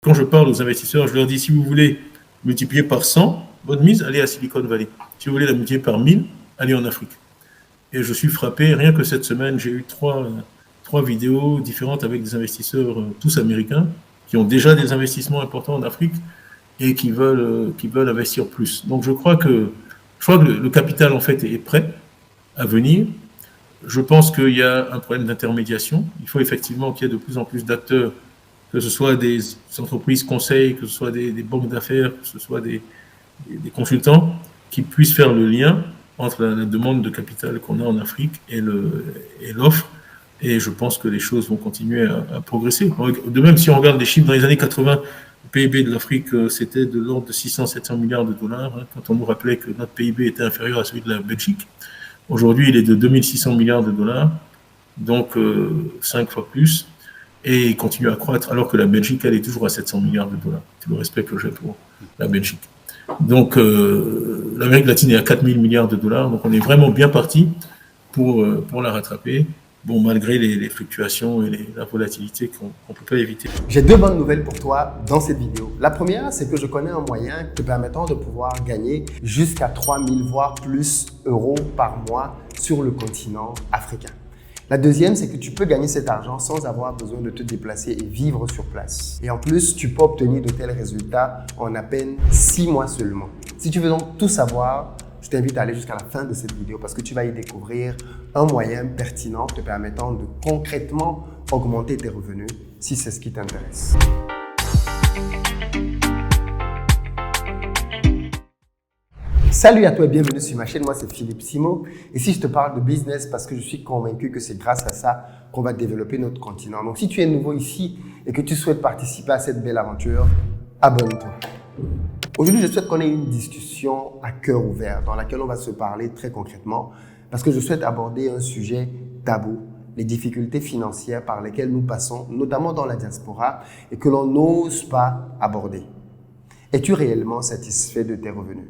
Quand je parle aux investisseurs, je leur dis, si vous voulez multiplier par 100 votre mise, allez à Silicon Valley. Si vous voulez la multiplier par 1000, allez en Afrique. Et je suis frappé, rien que cette semaine, j'ai eu trois vidéos différentes avec des investisseurs, tous américains, qui ont déjà des investissements importants en Afrique et qui veulent investir plus. Donc je crois que le capital, en fait, est prêt à venir. Je pense qu'il y a un problème d'intermédiation. Il faut effectivement qu'il y ait de plus en plus d'acteurs, que ce soit des entreprises conseils, que ce soit des banques d'affaires, que ce soit des consultants, qui puissent faire le lien entre la demande de capital qu'on a en Afrique et l'offre. Et je pense que les choses vont continuer à progresser. De même, si on regarde les chiffres dans les années 80, le PIB de l'Afrique, c'était de l'ordre de 600-700 milliards de dollars, quand on nous rappelait que notre PIB était inférieur à celui de la Belgique. Aujourd'hui, il est de 2600 milliards de dollars, donc 5 fois plus, et il continue à croître, alors que la Belgique, elle est toujours à 700 milliards de dollars. C'est le respect que j'ai pour la Belgique. Donc, l'Amérique latine est à 4000 milliards de dollars, donc on est vraiment bien parti pour la rattraper. Bon, malgré les fluctuations et la volatilité qu'on ne peut pas éviter. J'ai deux bonnes nouvelles pour toi dans cette vidéo. La première, c'est que je connais un moyen te permettant de pouvoir gagner jusqu'à 3000 voire plus euros par mois sur le continent africain. La deuxième, c'est que tu peux gagner cet argent sans avoir besoin de te déplacer et vivre sur place. Et en plus, tu peux obtenir de tels résultats en à peine 6 mois seulement. Si tu veux donc tout savoir, je t'invite à aller jusqu'à la fin de cette vidéo parce que tu vas y découvrir un moyen pertinent te permettant de concrètement augmenter tes revenus si c'est ce qui t'intéresse. Salut à toi et bienvenue sur ma chaîne, moi c'est Philippe Simo. Ici je te parle de business parce que je suis convaincu que c'est grâce à ça qu'on va développer notre continent. Donc si tu es nouveau ici et que tu souhaites participer à cette belle aventure, abonne-toi. Aujourd'hui, je souhaite qu'on ait une discussion à cœur ouvert dans laquelle on va se parler très concrètement parce que je souhaite aborder un sujet tabou, les difficultés financières par lesquelles nous passons, notamment dans la diaspora et que l'on n'ose pas aborder. Es-tu réellement satisfait de tes revenus?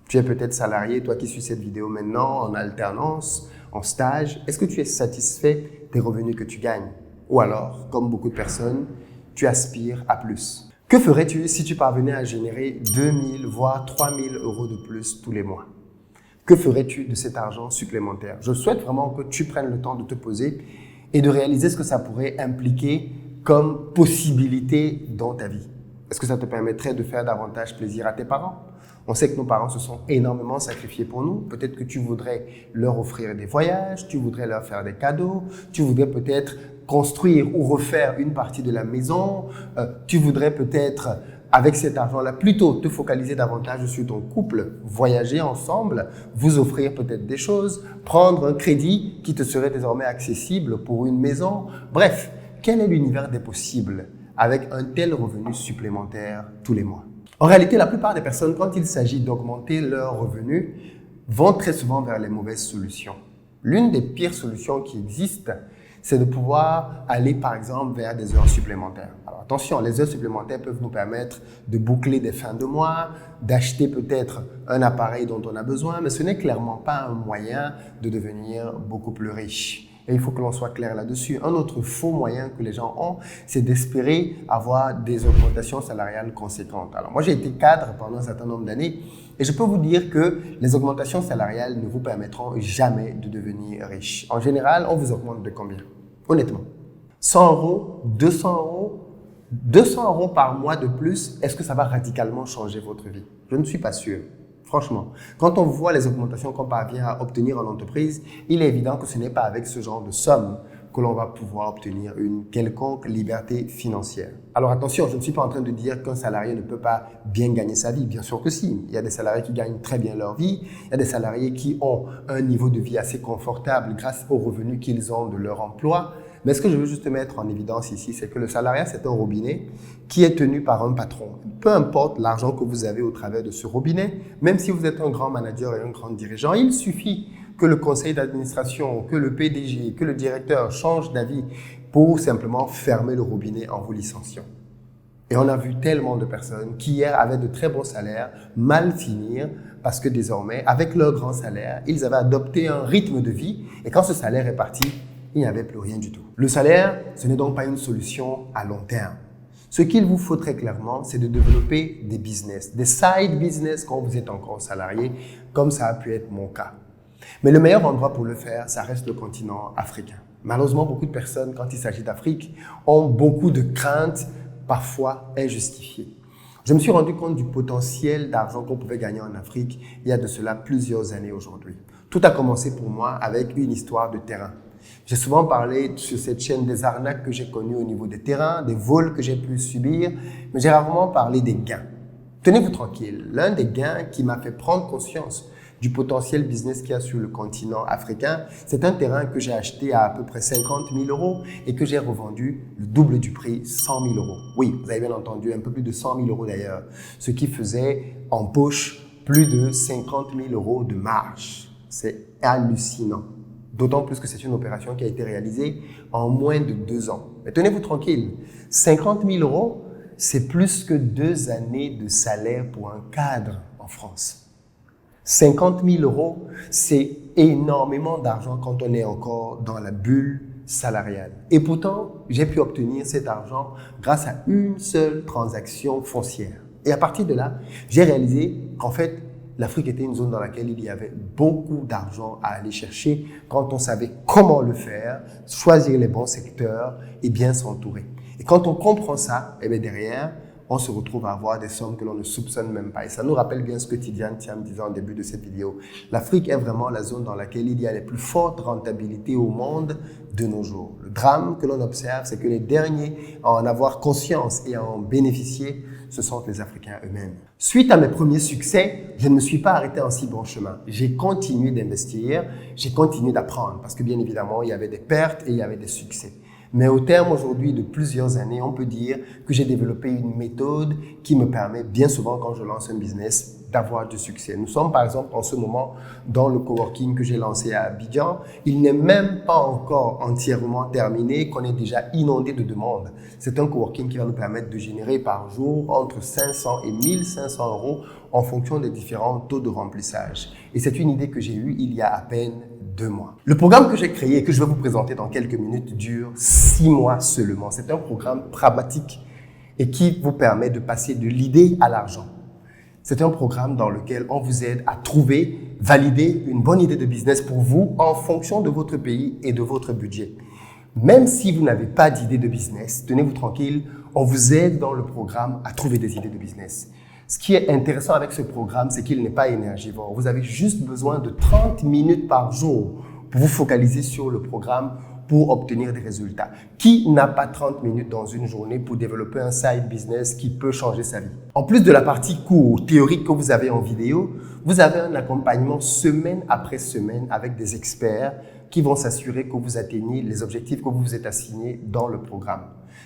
Tu es peut-être salarié, toi qui suis cette vidéo maintenant, en alternance, en stage. Est-ce que tu es satisfait des revenus que tu gagnes? Ou alors, comme beaucoup de personnes, tu aspires à plus? Que ferais-tu si tu parvenais à générer 2000 voire 3000 euros de plus tous les mois? Que ferais-tu de cet argent supplémentaire? Je souhaite vraiment que tu prennes le temps de te poser et de réaliser ce que ça pourrait impliquer comme possibilité dans ta vie. Est-ce que ça te permettrait de faire davantage plaisir à tes parents? On sait que nos parents se sont énormément sacrifiés pour nous. Peut-être que tu voudrais leur offrir des voyages, tu voudrais leur faire des cadeaux, tu voudrais peut-être construire ou refaire une partie de la maison, tu voudrais peut-être, avec cet argent-là, plutôt te focaliser davantage sur ton couple, voyager ensemble, vous offrir peut-être des choses, prendre un crédit qui te serait désormais accessible pour une maison. Bref, quel est l'univers des possibles avec un tel revenu supplémentaire tous les mois? En réalité, la plupart des personnes, quand il s'agit d'augmenter leurs revenus, vont très souvent vers les mauvaises solutions. L'une des pires solutions qui existent, c'est de pouvoir aller par exemple vers des heures supplémentaires. Alors attention, les heures supplémentaires peuvent nous permettre de boucler des fins de mois, d'acheter peut-être un appareil dont on a besoin, mais ce n'est clairement pas un moyen de devenir beaucoup plus riche. Et il faut que l'on soit clair là-dessus. Un autre faux moyen que les gens ont, c'est d'espérer avoir des augmentations salariales conséquentes. Alors moi, j'ai été cadre pendant un certain nombre d'années et je peux vous dire que les augmentations salariales ne vous permettront jamais de devenir riche. En général, on vous augmente de combien? Honnêtement. 100 euros, 200 euros, 200 euros par mois de plus, est-ce que ça va radicalement changer votre vie? Je ne suis pas sûr. Franchement, quand on voit les augmentations qu'on parvient à obtenir en entreprise, il est évident que ce n'est pas avec ce genre de somme que l'on va pouvoir obtenir une quelconque liberté financière. Alors attention, je ne suis pas en train de dire qu'un salarié ne peut pas bien gagner sa vie. Bien sûr que si. Il y a des salariés qui gagnent très bien leur vie. Il y a des salariés qui ont un niveau de vie assez confortable grâce aux revenus qu'ils ont de leur emploi. Mais ce que je veux juste mettre en évidence ici, c'est que le salariat, c'est un robinet qui est tenu par un patron. Peu importe l'argent que vous avez au travers de ce robinet, même si vous êtes un grand manager et un grand dirigeant, il suffit que le conseil d'administration, que le PDG, que le directeur change d'avis pour simplement fermer le robinet en vous licenciant. Et on a vu tellement de personnes qui hier avaient de très bons salaires mal finir parce que désormais, avec leur grand salaire, ils avaient adopté un rythme de vie et quand ce salaire est parti, il n'y avait plus rien du tout. Le salaire, ce n'est donc pas une solution à long terme. Ce qu'il vous faut très clairement, c'est de développer des business, des side business quand vous êtes encore salarié, comme ça a pu être mon cas. Mais le meilleur endroit pour le faire, ça reste le continent africain. Malheureusement, beaucoup de personnes, quand il s'agit d'Afrique, ont beaucoup de craintes, parfois injustifiées. Je me suis rendu compte du potentiel d'argent qu'on pouvait gagner en Afrique il y a de cela plusieurs années aujourd'hui. Tout a commencé pour moi avec une histoire de terrain. J'ai souvent parlé sur cette chaîne des arnaques que j'ai connues au niveau des terrains, des vols que j'ai pu subir, mais j'ai rarement parlé des gains. Tenez-vous tranquille, l'un des gains qui m'a fait prendre conscience du potentiel business qu'il y a sur le continent africain, c'est un terrain que j'ai acheté à peu près 50 000 € et que j'ai revendu le double du prix, 100 000 €. Oui, vous avez bien entendu, un peu plus de 100 000 € d'ailleurs, ce qui faisait en poche plus de 50 000 € de marge. C'est hallucinant. D'autant plus que c'est une opération qui a été réalisée en moins de 2 ans. Mais tenez-vous tranquille, 50 000 €, c'est plus que 2 années de salaire pour un cadre en France. 50 000 €, c'est énormément d'argent quand on est encore dans la bulle salariale. Et pourtant, j'ai pu obtenir cet argent grâce à une seule transaction foncière. Et à partir de là, j'ai réalisé qu'en fait, l'Afrique était une zone dans laquelle il y avait beaucoup d'argent à aller chercher quand on savait comment le faire, choisir les bons secteurs et bien s'entourer. Et quand on comprend ça, et bien derrière, on se retrouve à avoir des sommes que l'on ne soupçonne même pas. Et ça nous rappelle bien ce que Tidiane Thiam disait en début de cette vidéo. L'Afrique est vraiment la zone dans laquelle il y a les plus fortes rentabilités au monde de nos jours. Le drame que l'on observe, c'est que les derniers à en avoir conscience et à en bénéficier, ce sont les Africains eux-mêmes. Suite à mes premiers succès, je ne me suis pas arrêté en si bon chemin. J'ai continué d'investir, j'ai continué d'apprendre parce que bien évidemment, il y avait des pertes et il y avait des succès. Mais au terme aujourd'hui de plusieurs années, on peut dire que j'ai développé une méthode qui me permet bien souvent quand je lance un business d'avoir du succès. Nous sommes par exemple en ce moment dans le coworking que j'ai lancé à Abidjan. Il n'est même pas encore entièrement terminé qu'on est déjà inondé de demandes. C'est un coworking qui va nous permettre de générer par jour entre 500 et 1500 € en fonction des différents taux de remplissage. Et c'est une idée que j'ai eue il y a à peine 2 mois. Le programme que j'ai créé et que je vais vous présenter dans quelques minutes dure 6 mois seulement. C'est un programme pragmatique et qui vous permet de passer de l'idée à l'argent. C'est un programme dans lequel on vous aide à trouver, valider une bonne idée de business pour vous en fonction de votre pays et de votre budget. Même si vous n'avez pas d'idée de business, tenez-vous tranquille, on vous aide dans le programme à trouver des idées de business. Ce qui est intéressant avec ce programme, c'est qu'il n'est pas énergivore. Vous avez juste besoin de 30 minutes par jour pour vous focaliser sur le programme pour obtenir des résultats. Qui n'a pas 30 minutes dans une journée pour développer un side business qui peut changer sa vie? En plus de la partie cours théorique que vous avez en vidéo, vous avez un accompagnement semaine après semaine avec des experts qui vont s'assurer que vous atteignez les objectifs que vous vous êtes assignés dans le programme.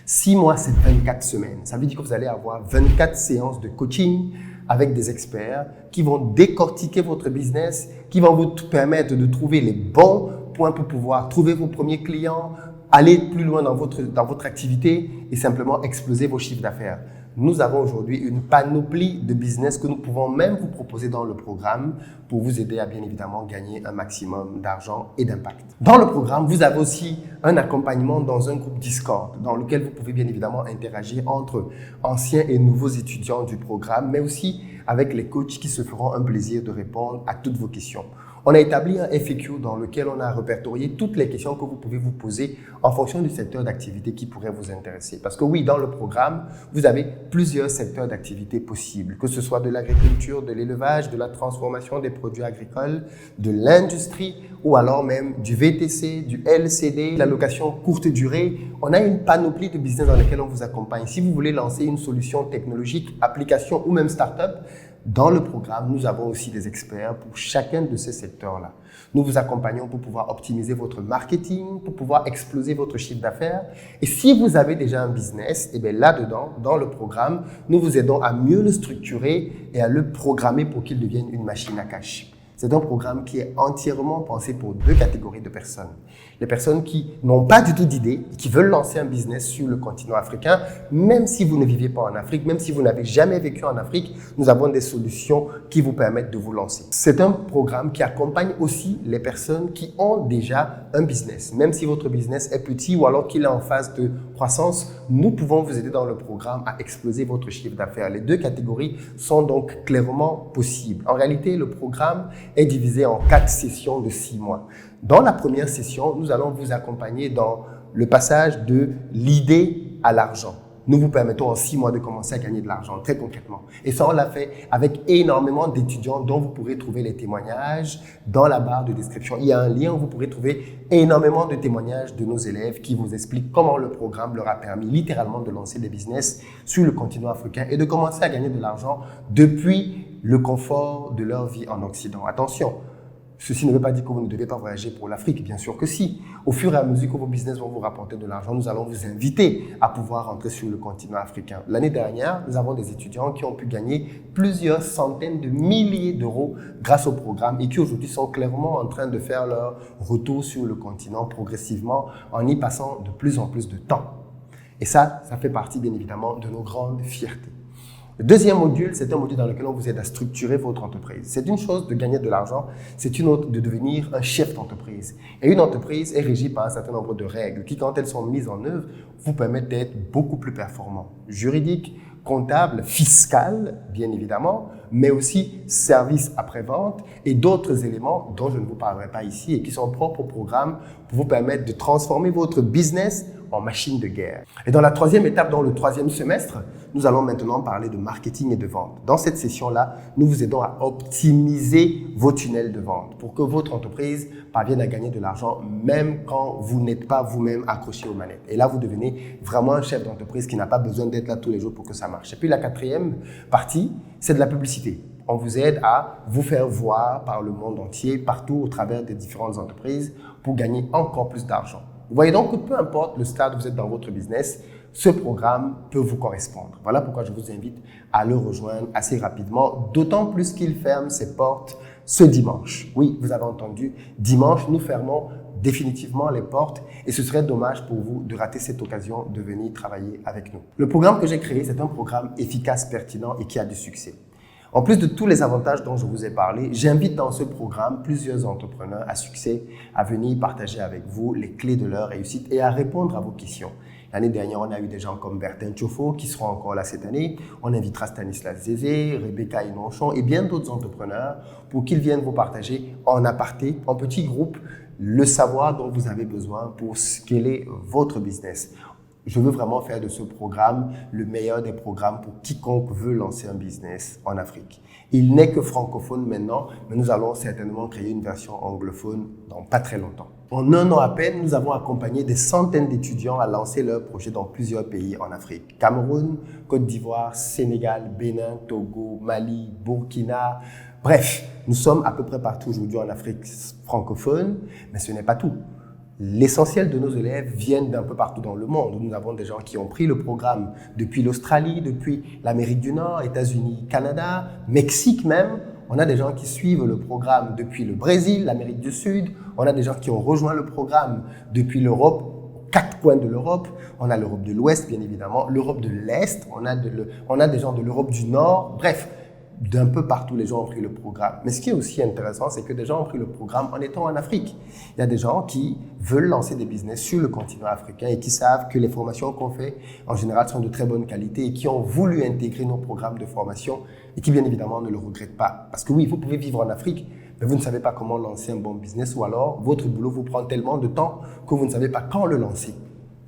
6 mois, c'est 24 semaines. Ça veut dire que vous allez avoir 24 séances de coaching avec des experts qui vont décortiquer votre business, qui vont vous permettre de trouver les bons points pour pouvoir trouver vos premiers clients, aller plus loin dans votre activité et simplement exploser vos chiffres d'affaires. Nous avons aujourd'hui une panoplie de business que nous pouvons même vous proposer dans le programme pour vous aider à bien évidemment gagner un maximum d'argent et d'impact. Dans le programme, vous avez aussi un accompagnement dans un groupe Discord dans lequel vous pouvez bien évidemment interagir entre anciens et nouveaux étudiants du programme, mais aussi avec les coachs qui se feront un plaisir de répondre à toutes vos questions. On a établi un FAQ dans lequel on a répertorié toutes les questions que vous pouvez vous poser en fonction du secteur d'activité qui pourrait vous intéresser. Parce que oui, dans le programme, vous avez plusieurs secteurs d'activité possibles, que ce soit de l'agriculture, de l'élevage, de la transformation des produits agricoles, de l'industrie ou alors même du VTC, du LCD, la location courte durée. On a une panoplie de business dans lesquels on vous accompagne. Si vous voulez lancer une solution technologique, application ou même start-up, dans le programme, nous avons aussi des experts pour chacun de ces secteurs-là. Nous vous accompagnons pour pouvoir optimiser votre marketing, pour pouvoir exploser votre chiffre d'affaires. Et si vous avez déjà un business, et bien là-dedans, dans le programme, nous vous aidons à mieux le structurer et à le programmer pour qu'il devienne une machine à cash. C'est un programme qui est entièrement pensé pour deux catégories de personnes. Les personnes qui n'ont pas du tout d'idée et qui veulent lancer un business sur le continent africain, même si vous ne vivez pas en Afrique, même si vous n'avez jamais vécu en Afrique, nous avons des solutions qui vous permettent de vous lancer. C'est un programme qui accompagne aussi les personnes qui ont déjà un business. Même si votre business est petit ou alors qu'il est en phase de croissance, nous pouvons vous aider dans le programme à exploser votre chiffre d'affaires. Les deux catégories sont donc clairement possibles. En réalité, le programme est divisé en 4 sessions de 6 mois. Dans la première session, nous allons vous accompagner dans le passage de l'idée à l'argent. Nous vous permettons en 6 mois de commencer à gagner de l'argent, très concrètement. Et ça, on l'a fait avec énormément d'étudiants dont vous pourrez trouver les témoignages dans la barre de description. Il y a un lien où vous pourrez trouver énormément de témoignages de nos élèves qui vous expliquent comment le programme leur a permis littéralement de lancer des business sur le continent africain et de commencer à gagner de l'argent depuis le confort de leur vie en Occident. Attention, ceci ne veut pas dire que vous ne devez pas voyager pour l'Afrique, bien sûr que si. Au fur et à mesure que vos business vont vous rapporter de l'argent, nous allons vous inviter à pouvoir entrer sur le continent africain. L'année dernière, nous avons des étudiants qui ont pu gagner plusieurs centaines de milliers d'euros grâce au programme et qui aujourd'hui sont clairement en train de faire leur retour sur le continent progressivement en y passant de plus en plus de temps. Et ça fait partie bien évidemment de nos grandes fiertés. Le deuxième module, c'est un module dans lequel on vous aide à structurer votre entreprise. C'est une chose de gagner de l'argent, c'est une autre de devenir un chef d'entreprise. Et une entreprise est régie par un certain nombre de règles qui, quand elles sont mises en œuvre, vous permettent d'être beaucoup plus performant. Juridique, comptable, fiscal, bien évidemment, mais aussi service après-vente et d'autres éléments dont je ne vous parlerai pas ici et qui sont propres au programme pour vous permettre de transformer votre business en machine de guerre. Et dans la troisième étape, dans le troisième semestre, nous allons maintenant parler de marketing et de vente. Dans cette session-là, nous vous aidons à optimiser vos tunnels de vente pour que votre entreprise parvienne à gagner de l'argent même quand vous n'êtes pas vous-même accroché aux manettes. Et là, vous devenez vraiment un chef d'entreprise qui n'a pas besoin d'être là tous les jours pour que ça marche. Et puis la quatrième partie, c'est de la publicité. On vous aide à vous faire voir par le monde entier, partout au travers des différentes entreprises pour gagner encore plus d'argent. Vous voyez donc que peu importe le stade où vous êtes dans votre business, ce programme peut vous correspondre. Voilà pourquoi je vous invite à le rejoindre assez rapidement, d'autant plus qu'il ferme ses portes ce dimanche. Oui, vous avez entendu, dimanche, nous fermons définitivement les portes et ce serait dommage pour vous de rater cette occasion de venir travailler avec nous. Le programme que j'ai créé, c'est un programme efficace, pertinent et qui a du succès. En plus de tous les avantages dont je vous ai parlé, j'invite dans ce programme plusieurs entrepreneurs à succès à venir partager avec vous les clés de leur réussite et à répondre à vos questions. L'année dernière, on a eu des gens comme Bertin Tchofo qui seront encore là cette année. On invitera Stanislas Zézé, Rebecca Inonchon et bien d'autres entrepreneurs pour qu'ils viennent vous partager en aparté, en petits groupes, le savoir dont vous avez besoin pour scaler votre business. Je veux vraiment faire de ce programme le meilleur des programmes pour quiconque veut lancer un business en Afrique. Il n'est que francophone maintenant, mais nous allons certainement créer une version anglophone dans pas très longtemps. En un an à peine, nous avons accompagné des centaines d'étudiants à lancer leurs projets dans plusieurs pays en Afrique. Cameroun, Côte d'Ivoire, Sénégal, Bénin, Togo, Mali, Burkina. Bref, nous sommes à peu près partout aujourd'hui en Afrique francophone, mais ce n'est pas tout. L'essentiel de nos élèves viennent d'un peu partout dans le monde. Nous avons des gens qui ont pris le programme depuis l'Australie, depuis l'Amérique du Nord, États-Unis, Canada, Mexique même. On a des gens qui suivent le programme depuis le Brésil, l'Amérique du Sud. On a des gens qui ont rejoint le programme depuis l'Europe, aux 4 coins de l'Europe. On a l'Europe de l'Ouest, bien évidemment, l'Europe de l'Est. On a des gens de l'Europe du Nord. Bref, d'un peu partout, les gens ont pris le programme. Mais ce qui est aussi intéressant, c'est que des gens ont pris le programme en étant en Afrique. Il y a des gens qui veulent lancer des business sur le continent africain et qui savent que les formations qu'on fait, en général, sont de très bonne qualité et qui ont voulu intégrer nos programmes de formation et qui, bien évidemment, ne le regrettent pas. Parce que oui, vous pouvez vivre en Afrique, mais vous ne savez pas comment lancer un bon business ou alors votre boulot vous prend tellement de temps que vous ne savez pas quand le lancer.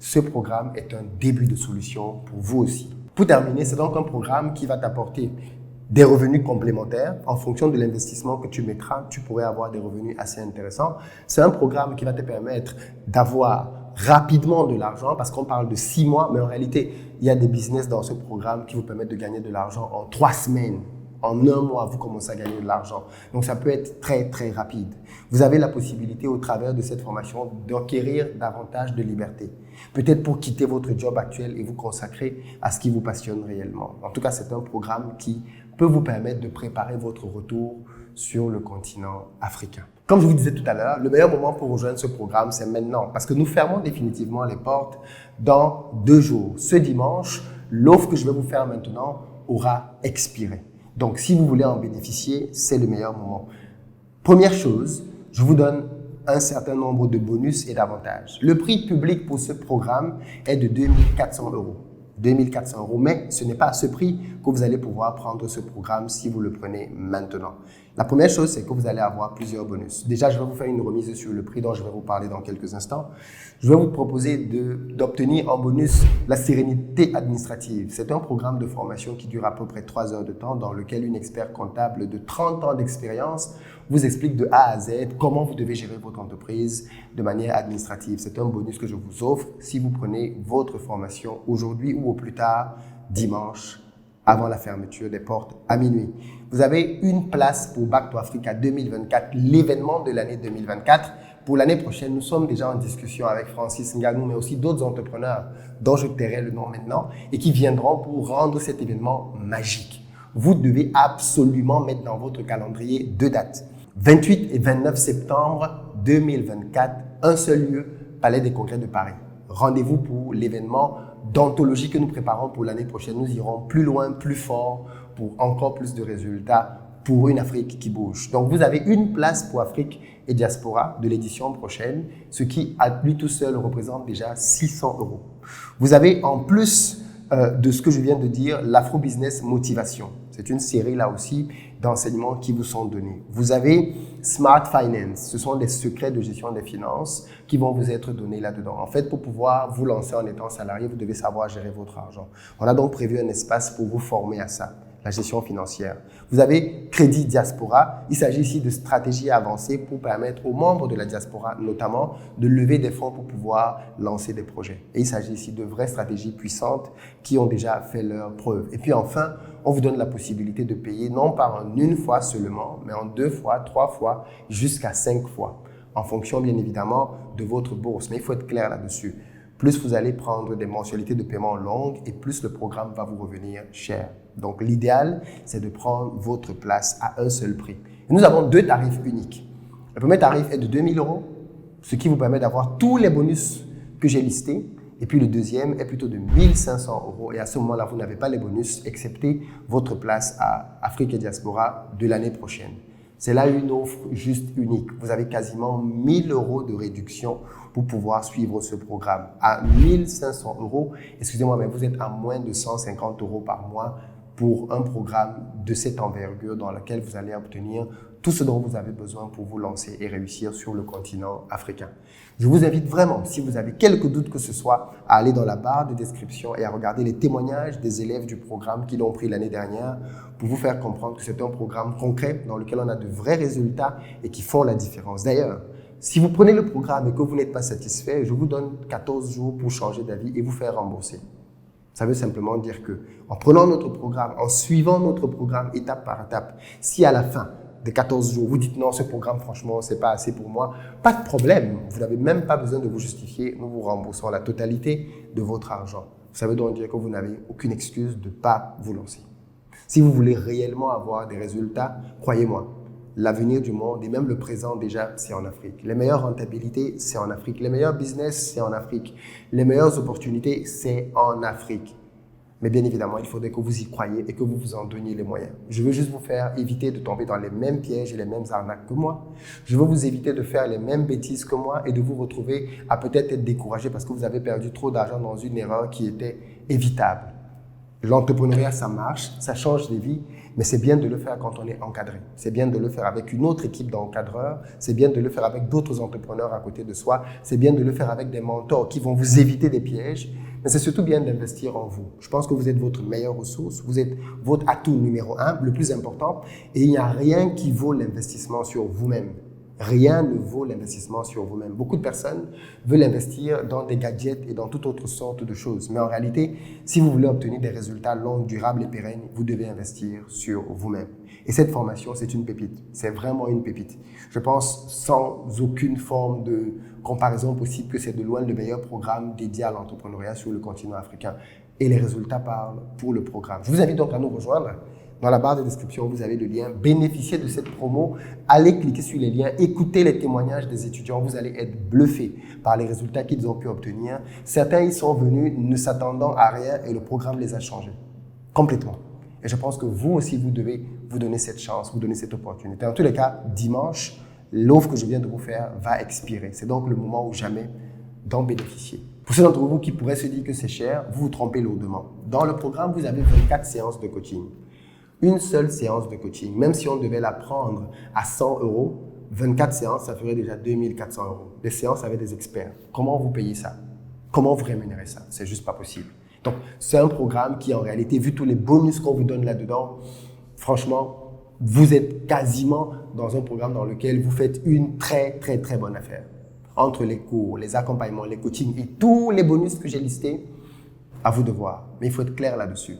Ce programme est un début de solution pour vous aussi. Pour terminer, c'est donc un programme qui va t'apporter des revenus complémentaires. En fonction de l'investissement que tu mettras, tu pourrais avoir des revenus assez intéressants. C'est un programme qui va te permettre d'avoir rapidement de l'argent parce qu'on parle de 6 mois, mais en réalité, il y a des business dans ce programme qui vous permettent de gagner de l'argent en 3 semaines. En 1 mois, vous commencez à gagner de l'argent. Donc, ça peut être très, très rapide. Vous avez la possibilité, au travers de cette formation, d'acquérir davantage de liberté. Peut-être pour quitter votre job actuel et vous consacrer à ce qui vous passionne réellement. En tout cas, c'est un programme qui peut vous permettre de préparer votre retour sur le continent africain. Comme je vous disais tout à l'heure, le meilleur moment pour rejoindre ce programme, c'est maintenant, parce que nous fermons définitivement les portes dans 2 jours. Ce dimanche, l'offre que je vais vous faire maintenant aura expiré. Donc, si vous voulez en bénéficier, c'est le meilleur moment. Première chose, je vous donne un certain nombre de bonus et d'avantages. Le prix public pour ce programme est de 2 400 €. 2 400 €, mais ce n'est pas à ce prix que vous allez pouvoir prendre ce programme si vous le prenez maintenant. La première chose, c'est que vous allez avoir plusieurs bonus. Déjà, je vais vous faire une remise sur le prix dont je vais vous parler dans quelques instants. Je vais vous proposer d'obtenir en bonus la sérénité administrative. C'est un programme de formation qui dure à peu près 3 heures de temps dans lequel une expert comptable de 30 ans d'expérience vous explique de A à Z comment vous devez gérer votre entreprise de manière administrative. C'est un bonus que je vous offre si vous prenez votre formation aujourd'hui ou au plus tard dimanche avant la fermeture des portes à minuit. Vous avez une place pour Back to Africa 2024, l'événement de l'année 2024. Pour l'année prochaine, nous sommes déjà en discussion avec Francis Ngannou, mais aussi d'autres entrepreneurs dont je tairai le nom maintenant et qui viendront pour rendre cet événement magique. Vous devez absolument mettre dans votre calendrier 2 dates. 28 et 29 septembre 2024, un seul lieu, Palais des Congrès de Paris. Rendez-vous pour l'événement d'anthologie que nous préparons pour l'année prochaine. Nous irons plus loin, plus fort, pour encore plus de résultats, pour une Afrique qui bouge. Donc, vous avez une place pour Afrique et Diaspora de l'édition prochaine, ce qui, à lui tout seul, représente déjà 600 €. Vous avez, en plus de ce que je viens de dire, l'Afro-Business Motivation. C'est une série, là aussi, d'enseignements qui vous sont donnés. Vous avez Smart Finance. Ce sont des secrets de gestion des finances qui vont vous être donnés là-dedans. En fait, pour pouvoir vous lancer en étant salarié, vous devez savoir gérer votre argent. On a donc prévu un espace pour vous former à ça, la gestion financière. Vous avez Crédit Diaspora. Il s'agit ici de stratégies avancées pour permettre aux membres de la diaspora, notamment, de lever des fonds pour pouvoir lancer des projets. Et il s'agit ici de vraies stratégies puissantes qui ont déjà fait leurs preuves. Et puis enfin, on vous donne la possibilité de payer non pas en une fois seulement, mais en 2 fois, 3 fois, jusqu'à 5 fois, en fonction bien évidemment de votre bourse. Mais il faut être clair là-dessus. Plus vous allez prendre des mensualités de paiement longues et plus le programme va vous revenir cher. Donc l'idéal, c'est de prendre votre place à un seul prix. Et nous avons 2 tarifs uniques. Le premier tarif est de 2 000 €, ce qui vous permet d'avoir tous les bonus que j'ai listés. Et puis le deuxième est plutôt de 1 500 €. Et à ce moment-là, vous n'avez pas les bonus, excepté votre place à Afrique et Diaspora de l'année prochaine. C'est là une offre juste unique. Vous avez quasiment 1 000 € de réduction pour pouvoir suivre ce programme. À 1 500 €, excusez-moi, mais vous êtes à moins de 150 € par mois pour un programme de cette envergure dans lequel vous allez obtenir tout ce dont vous avez besoin pour vous lancer et réussir sur le continent africain. Je vous invite vraiment, si vous avez quelques doutes que ce soit, à aller dans la barre de description et à regarder les témoignages des élèves du programme qui l'ont pris l'année dernière pour vous faire comprendre que c'est un programme concret dans lequel on a de vrais résultats et qui font la différence. D'ailleurs, si vous prenez le programme et que vous n'êtes pas satisfait, je vous donne 14 jours pour changer d'avis et vous faire rembourser. Ça veut simplement dire que, en prenant notre programme, en suivant notre programme étape par étape, si à la fin de 14 jours, vous dites non, ce programme, franchement, c'est pas assez pour moi, pas de problème. Vous n'avez même pas besoin de vous justifier. Nous vous remboursons la totalité de votre argent. Ça veut donc dire que vous n'avez aucune excuse de ne pas vous lancer. Si vous voulez réellement avoir des résultats, croyez-moi, l'avenir du monde et même le présent déjà, c'est en Afrique. Les meilleures rentabilités, c'est en Afrique. Les meilleurs business, c'est en Afrique. Les meilleures opportunités, c'est en Afrique. Mais bien évidemment, il faudrait que vous y croyiez et que vous vous en donniez les moyens. Je veux juste vous faire éviter de tomber dans les mêmes pièges et les mêmes arnaques que moi. Je veux vous éviter de faire les mêmes bêtises que moi et de vous retrouver à peut-être être découragé parce que vous avez perdu trop d'argent dans une erreur qui était évitable. L'entrepreneuriat, ça marche, ça change des vies, mais c'est bien de le faire quand on est encadré. C'est bien de le faire avec une autre équipe d'encadreurs, c'est bien de le faire avec d'autres entrepreneurs à côté de soi, c'est bien de le faire avec des mentors qui vont vous éviter des pièges, mais c'est surtout bien d'investir en vous. Je pense que vous êtes votre meilleure ressource, vous êtes votre atout numéro 1, le plus important, et il n'y a rien qui vaut l'investissement sur vous-même. Rien ne vaut l'investissement sur vous-même. Beaucoup de personnes veulent investir dans des gadgets et dans toute autre sorte de choses. Mais en réalité, si vous voulez obtenir des résultats longs, durables et pérennes, vous devez investir sur vous-même. Et cette formation, c'est une pépite. C'est vraiment une pépite. Je pense sans aucune forme de comparaison possible que c'est de loin le meilleur programme dédié à l'entrepreneuriat sur le continent africain. et les résultats parlent pour le programme. Je vous invite donc à nous rejoindre. Dans la barre de description, vous avez le lien. Bénéficiez de cette promo. Allez cliquer sur les liens. Écoutez les témoignages des étudiants. Vous allez être bluffés par les résultats qu'ils ont pu obtenir. Certains y sont venus ne s'attendant à rien et le programme les a changés complètement. Et je pense que vous aussi, vous devez vous donner cette chance, vous donner cette opportunité. En tous les cas, dimanche, l'offre que je viens de vous faire va expirer. C'est donc le moment ou jamais d'en bénéficier. Pour ceux d'entre vous qui pourraient se dire que c'est cher, vous vous trompez lourdement. Dans le programme, vous avez 24 séances de coaching. Une seule séance de coaching, même si on devait la prendre à 100 €, 24 séances, ça ferait déjà 2400 €. Des séances avec des experts. Comment vous payez ça? Comment vous rémunérez ça? C'est juste pas possible. Donc, c'est un programme qui, en réalité, vu tous les bonus qu'on vous donne là-dedans, franchement, vous êtes quasiment dans un programme dans lequel vous faites une très bonne affaire. Entre les cours, les accompagnements, les coachings et tous les bonus que j'ai listés, à vous de voir. Mais il faut être clair là-dessus.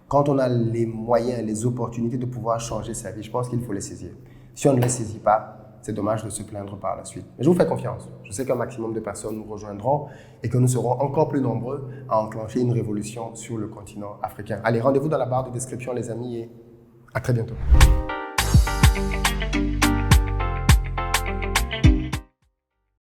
Quand on a les moyens, les opportunités de pouvoir changer sa vie, je pense qu'il faut les saisir. Si on ne les saisit pas, c'est dommage de se plaindre par la suite. Mais je vous fais confiance. Je sais qu'un maximum de personnes nous rejoindront et que nous serons encore plus nombreux à enclencher une révolution sur le continent africain. Allez, rendez-vous dans la barre de description, les amis, et à très bientôt.